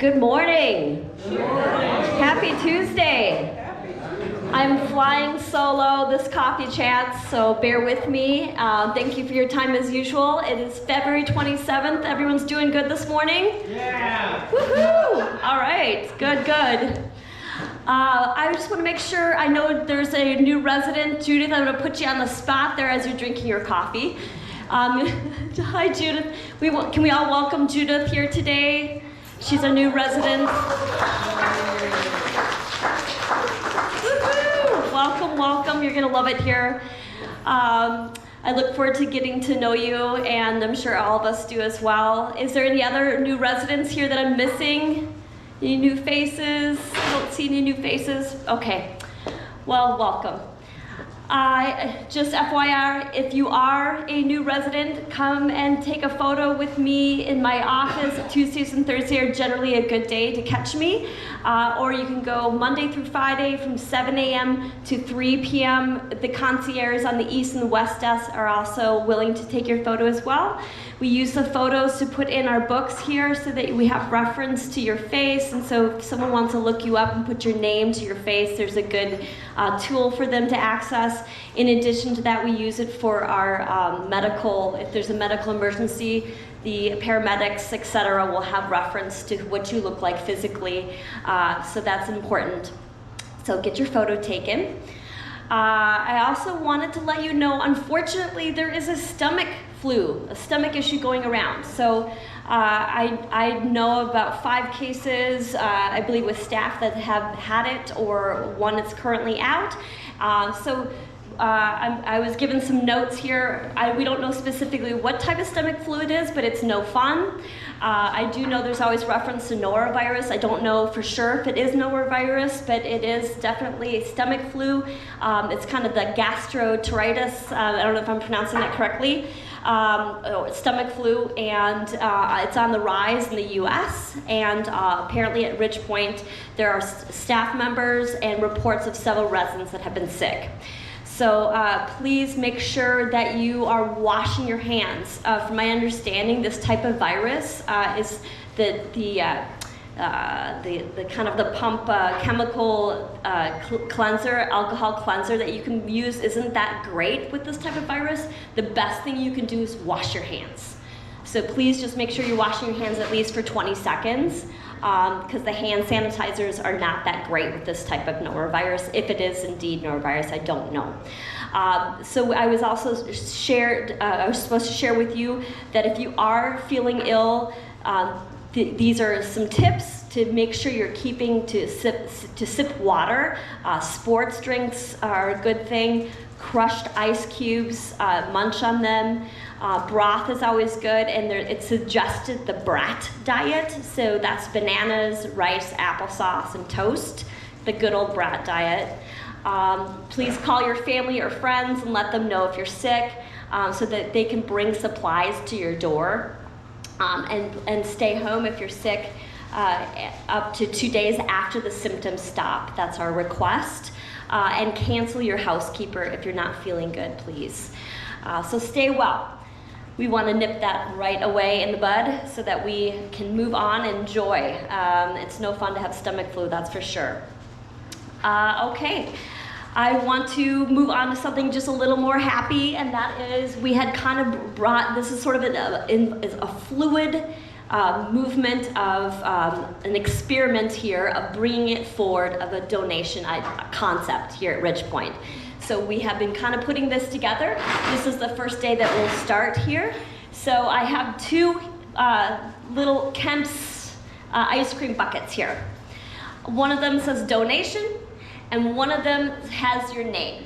Good morning. Good morning. Happy Tuesday. I'm flying solo this coffee chat, so bear with me. Thank you for your time as usual. It is February 27th. Everyone's doing good this morning? Yeah. Woohoo! All right, good. I just want to make sure, I know there's a new resident. Judith, I'm going to put you on the spot there as you're drinking your coffee. Hi, Judith. Can we all welcome Judith here today? She's a new resident. Woo-hoo! Welcome. You're going to love it here. I look forward to getting to know you, and I'm sure all of us do as well. Is there any other new residents here that I'm missing? Any new faces? I don't see any new faces. Okay. Well, welcome. Just FYI, if you are a new resident, come and take a photo with me in my office. Tuesdays and Thursdays are generally a good day to catch me. Or you can go Monday through Friday from 7 a.m. to 3 p.m. The concierges on the east and the west desk are also willing to take your photo as well. We use the photos to put in our books here so that we have reference to your face, and so if someone wants to look you up and put your name to your face, there's a good tool for them to access. In addition to that, we use it for our medical, if there's a medical emergency, the paramedics, etc., will have reference to what you look like physically, so that's important. So get your photo taken. I also wanted to let you know, unfortunately, there is a stomach issue going around. So I know about 5 cases, I believe, with staff that have had it, or one that's currently out. I was given some notes here. We don't know specifically what type of stomach flu it is, but it's no fun. I do know there's always reference to norovirus. I don't know for sure if it is norovirus, but it is definitely a stomach flu. It's kind of the gastroenteritis. I don't know if I'm pronouncing that correctly. Stomach flu, and it's on the rise in the U.S. And apparently at Ridgepoint, there are staff members and reports of several residents that have been sick. So please make sure that you are washing your hands. From my understanding, this type of virus is the kind of the pump chemical cleanser, alcohol cleanser that you can use isn't that great with this type of virus. The best thing you can do is wash your hands. So please just make sure you're washing your hands at least for 20 seconds. Because the hand sanitizers are not that great with this type of norovirus. If it is indeed norovirus, I don't know. So I was also I was supposed to share with you that if you are feeling ill, these are some tips to make sure you're keeping to sip water. Sports drinks are a good thing. Crushed ice cubes, munch on them. Broth is always good, and it's suggested the brat diet, so that's bananas, rice, applesauce, and toast, the good old brat diet. Please call your family or friends and let them know if you're sick, so that they can bring supplies to your door, and stay home if you're sick up to 2 days after the symptoms stop. That's our request. And cancel your housekeeper if you're not feeling good, please. So stay well. We want to nip that right away in the bud so that we can move on and enjoy. It's no fun to have stomach flu, that's for sure. Okay, I want to move on to something just a little more happy, and that is we had kind of brought, this is sort of a fluid movement of an experiment here of bringing it forward of a donation concept here at Ridgepoint. So we have been kind of putting this together. This is the first day that we'll start here. So I have 2 little Kemp's ice cream buckets here. One of them says donation, and one of them has your name.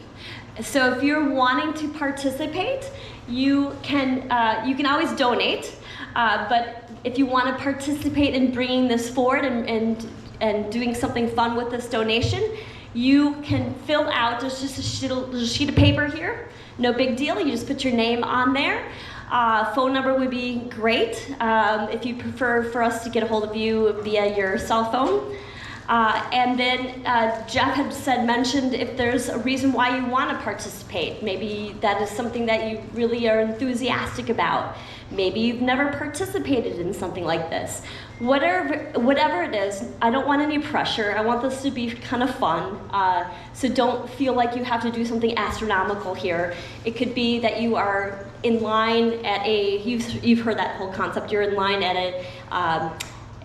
So if you're wanting to participate, you can always donate, but if you want to participate in bringing this forward and doing something fun with this donation, you can fill out, there's just a sheet of paper here, no big deal, you just put your name on there. Phone number would be great if you prefer for us to get a hold of you via your cell phone. And then Jeff had mentioned if there's a reason why you want to participate. Maybe that is something that you really are enthusiastic about. Maybe you've never participated in something like this. Whatever it is, I don't want any pressure. I want this to be kind of fun. So don't feel like you have to do something astronomical here. It could be that you are in line at you've heard that whole concept, you're in line at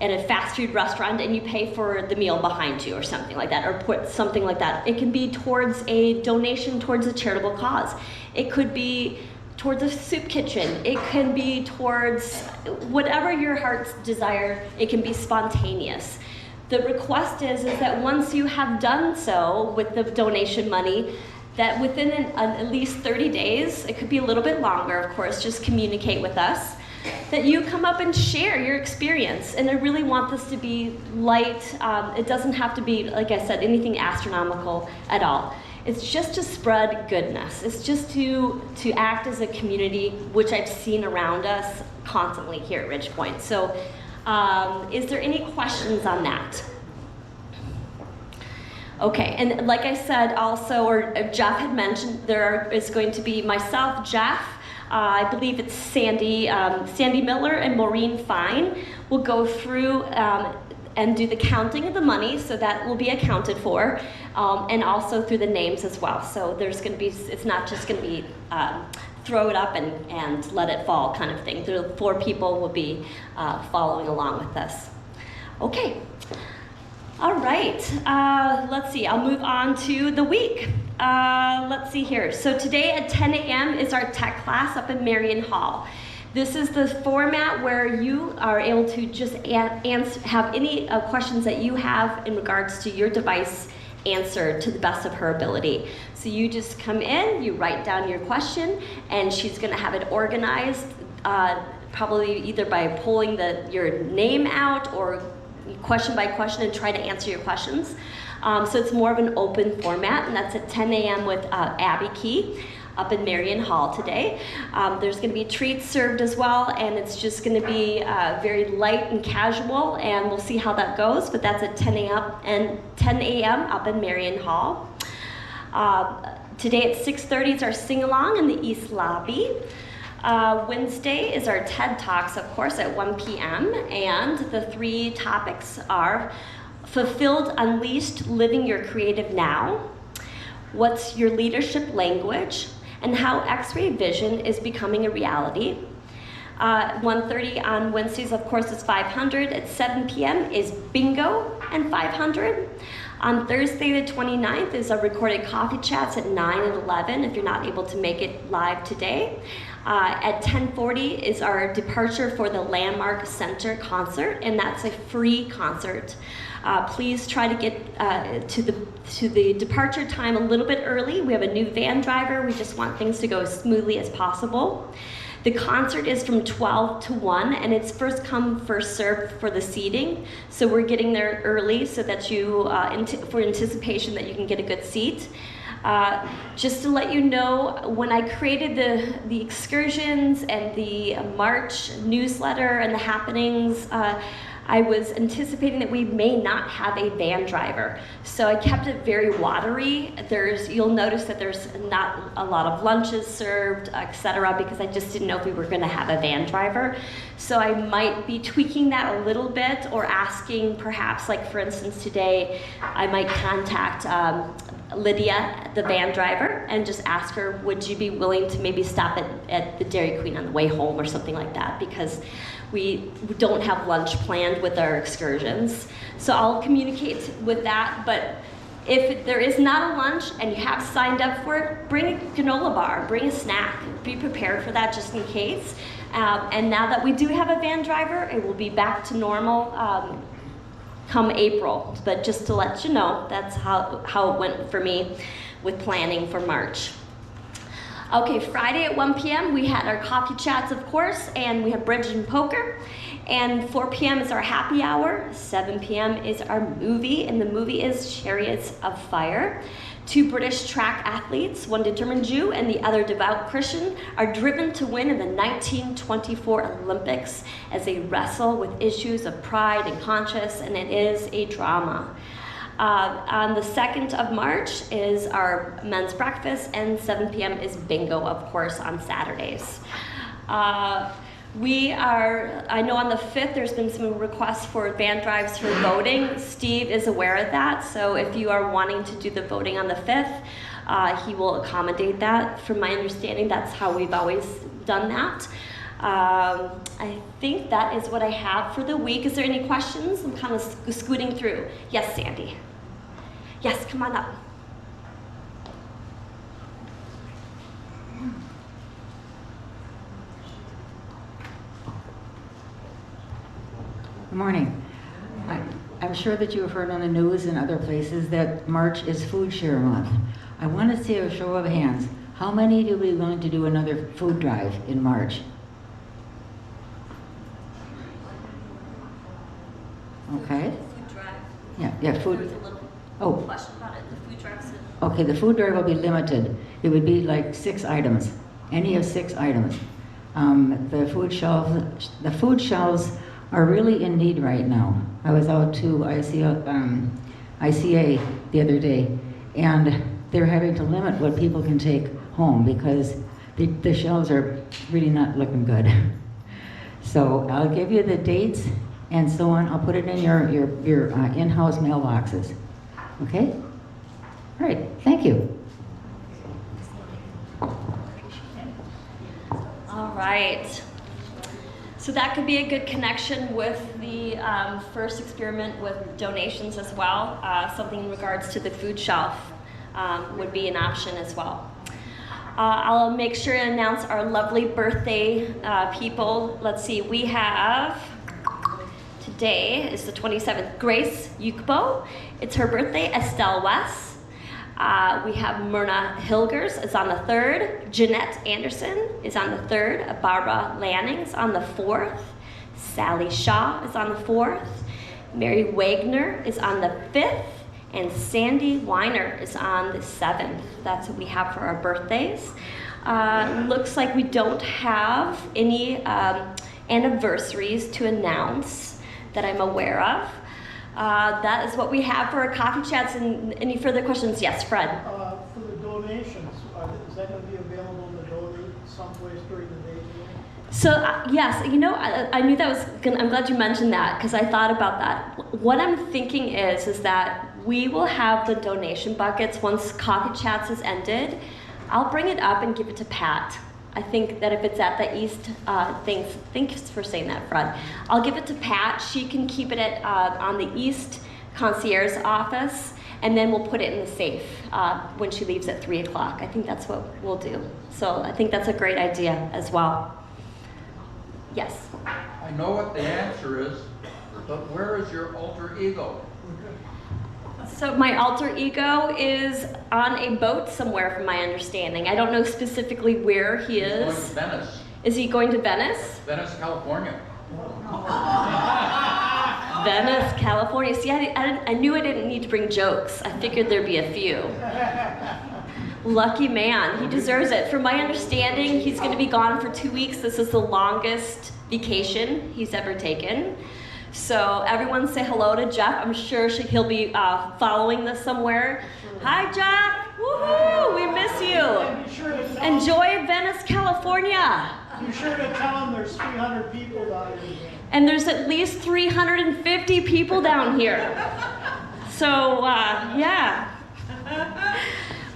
a fast food restaurant and you pay for the meal behind you or something like that, or put something like that. It can be towards a donation towards a charitable cause. It could be towards a soup kitchen. It can be towards whatever your heart's desire. It can be spontaneous. The request is that once you have done so with the donation money, that within at least 30 days, it could be a little bit longer, of course, just communicate with us, that you come up and share your experience. And I really want this to be light. It doesn't have to be, like I said, anything astronomical at all. It's just to spread goodness. It's just to act as a community, which I've seen around us constantly here at Ridge Point. So is there any questions on that? Okay, and like I said also, or Jeff had mentioned, there is going to be myself, Jeff, I believe it's Sandy Miller and Maureen Fine will go through and do the counting of the money, so that will be accounted for, and also through the names as well. So there's going to be, it's not just going to be throw it up and let it fall kind of thing. The 4 people will be following along with us. Okay. All right, let's see, I'll move on to the week. Let's see here. So today at 10 a.m. is our tech class up in Marion Hall. This is the format where you are able to just have any questions that you have in regards to your device answered to the best of her ability. So you just come in, you write down your question, and she's gonna have it organized, probably either by pulling your name out or question by question and try to answer your questions. So it's more of an open format, and that's at 10 a.m. with Abby Key up in Marion Hall today. There's going to be treats served as well, and it's just going to be very light and casual, and we'll see how that goes, but that's at 10 a.m. up in Marion Hall. Today at 6:30 is our sing-along in the East Lobby. Wednesday is our TED Talks, of course, at 1 p.m. And the 3 topics are Fulfilled, Unleashed, Living Your Creative Now, What's Your Leadership Language, and How X-Ray Vision is Becoming a Reality. 1:30 on Wednesdays, of course, is 500. At 7 p.m. is Bingo and 500. On Thursday the 29th is our recorded coffee chats at 9 and 11 if you're not able to make it live today. At 10:40 is our departure for the Landmark Center concert, and that's a free concert. Please try to get to the departure time a little bit early. We have a new van driver. We just want things to go as smoothly as possible. The concert is from 12 to 1, and it's first come, first served for the seating. So we're getting there early so that for anticipation that you can get a good seat. Just to let you know, when I created the excursions and the March newsletter and the happenings, I was anticipating that we may not have a van driver. So I kept it very watery. You'll notice that there's not a lot of lunches served, etc., because I just didn't know if we were gonna have a van driver. So I might be tweaking that a little bit, or asking perhaps, like for instance today, I might contact Lydia, the van driver, and just ask her, would you be willing to maybe stop at the Dairy Queen on the way home or something like that, because we don't have lunch planned with our excursions. So I'll communicate with that, but if there is not a lunch and you have signed up for it, bring a granola bar, bring a snack. Be prepared for that just in case. And now that we do have a van driver, it will be back to normal come April. But just to let you know, that's how it went for me with planning for March. Okay, Friday at 1 p.m. we had our coffee chats, of course, and we have bridge and poker. And 4 p.m. is our happy hour. 7 p.m. is our movie, and the movie is Chariots of Fire. 2 British track athletes, one determined Jew and the other devout Christian, are driven to win in the 1924 Olympics as they wrestle with issues of pride and conscience, and it is a drama. On the 2nd of March is our men's breakfast, and 7 p.m. is bingo, of course, on Saturdays. I know on the 5th there's been some requests for van drives for voting. Steve is aware of that, so if you are wanting to do the voting on the 5th, he will accommodate that. From my understanding, that's how we've always done that. I think that is what I have for the week. Is there any questions? I'm kind of scooting through. Yes, Sandy. Yes, come on up. Good morning. I'm sure that you have heard on the news and other places that March is Food Share Month. I want to see a show of hands. How many do we willing to do another food drive in March? Okay. Food drive. Yeah, food. There was a little Oh. question about it. The food drives. Okay, the food drive will be limited. It would be like 6 items, any of 6 items. The food shelves are really in need right now. I was out to ICA the other day, and they're having to limit what people can take home because the shelves are really not looking good. So I'll give you the dates and so on. I'll put it in your in-house mailboxes. Okay? All right, thank you. All right. So that could be a good connection with the first experiment with donations as well. Something in regards to the food shelf would be an option as well. I'll make sure to announce our lovely birthday people. Let's see, we have, today is the 27th, Grace Yukbo. It's her birthday. Estelle West. We have Myrna Hilgers is on the 3rd. Jeanette Anderson is on the 3rd. Barbara Lanning is on the 4th. Sally Shaw is on the 4th. Mary Wagner is on the 5th. And Sandy Weiner is on the 7th. That's what we have for our birthdays. Looks like we don't have any anniversaries to announce that I'm aware of. That is what we have for our coffee chats. And any further questions? Yes, Fred. For the donations, is that going to be available to donate someplace during the day today? So yes, you know, I knew that was gonna, I'm glad you mentioned that because I thought about that. What I'm thinking is that we will have the donation buckets once Coffee Chats is ended. I'll bring it up and give it to Pat. I think that if it's at the East, thanks for saying that, Fred. I'll give it to Pat. She can keep it at on the East concierge office, and then we'll put it in the safe when she leaves at 3 o'clock. I think that's what we'll do. So I think that's a great idea as well. Yes. I know what the answer is, but where is your alter ego? So my alter ego is on a boat somewhere, from my understanding. I don't know specifically where he is. He's going to Venice. Is he going to Venice? Venice, California. Venice, California. See, I knew I didn't need to bring jokes. I figured there'd be a few. Lucky man. He deserves it. From my understanding, he's going to be gone for 2 weeks. This is the longest vacation he's ever taken. So everyone say hello to Jeff. I'm sure he'll be following this somewhere. Hi, Jeff. Woohoo! We miss you. Enjoy Venice, California. Be sure to tell them there's 300 people down here. And there's at least 350 people down here. So, yeah.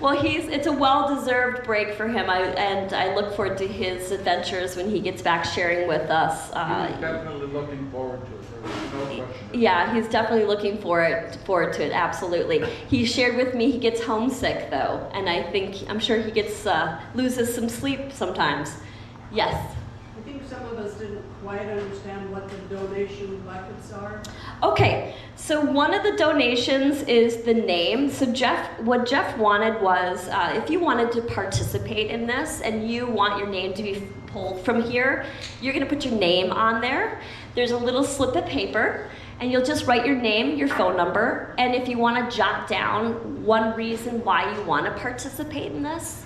Well, it's a well-deserved break for him, and I look forward to his adventures when he gets back sharing with us. He's definitely looking forward to it. There's no question. Yeah, he's definitely looking forward to it, absolutely. He shared with me he gets homesick, though, and I'm sure he loses some sleep sometimes. Yes? I think some of us didn't quite understand what the donation buckets are. Okay, so one of the donations is the name. So what Jeff wanted was, if you wanted to participate in this and you want your name to be pulled from here, you're gonna put your name on there. There's a little slip of paper, and you'll just write your name, your phone number, and if you wanna jot down one reason why you wanna participate in this.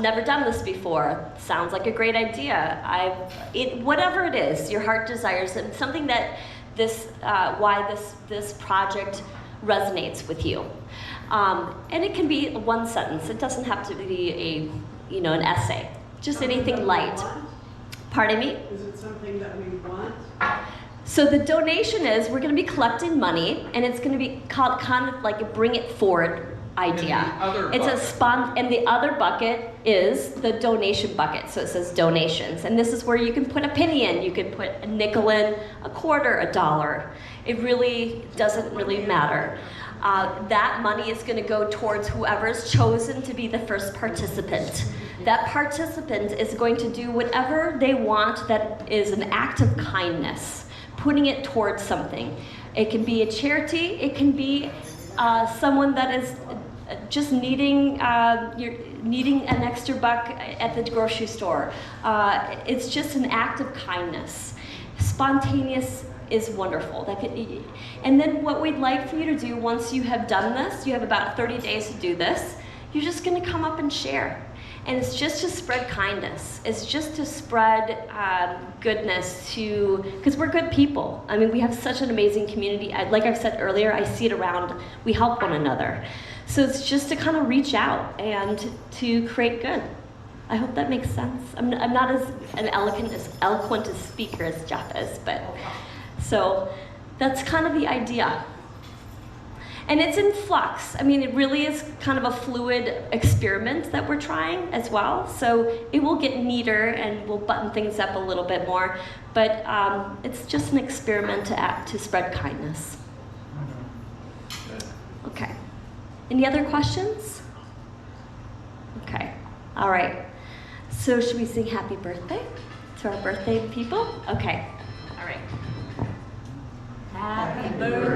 Never done this before. Sounds like a great idea. Whatever it is, your heart desires, and something that why this project resonates with you. And it can be one sentence. It doesn't have to be an essay. Just anything light. Pardon me? Is it something that we want? So the donation is, we're going to be collecting money, and it's going to be called kind of like a bring it forward idea. And the other It's bucket. and the other bucket is the donation bucket. So it says donations, and this is where you can put a penny in, you can put a nickel in, a quarter, a dollar. It really doesn't really matter. That money is going to go towards whoever's chosen to be the first participant. That participant is going to do whatever they want that is an act of kindness, putting it towards something. It can be a charity, it can be someone that is just needing needing an extra buck at the grocery store. It's just an act of kindness. Spontaneous is wonderful. And then what we'd like for you to do once you have done this, you have about 30 days to do this, you're just going to come up and share. And it's just to spread kindness. It's just to spread goodness because we're good people. I mean, we have such an amazing community. Like I've said earlier, I see it around. We help one another. So it's just to kind of reach out and to create good. I hope that makes sense. I'm not as eloquent as speaker as Jeff is, but so that's kind of the idea. And it's in flux. I mean, it really is kind of a fluid experiment that we're trying as well. So it will get neater and we'll button things up a little bit more. But it's just an experiment to spread kindness. Okay. Any other questions? Okay. All right. So should we sing happy birthday to our birthday people? Okay. All right. Happy birthday.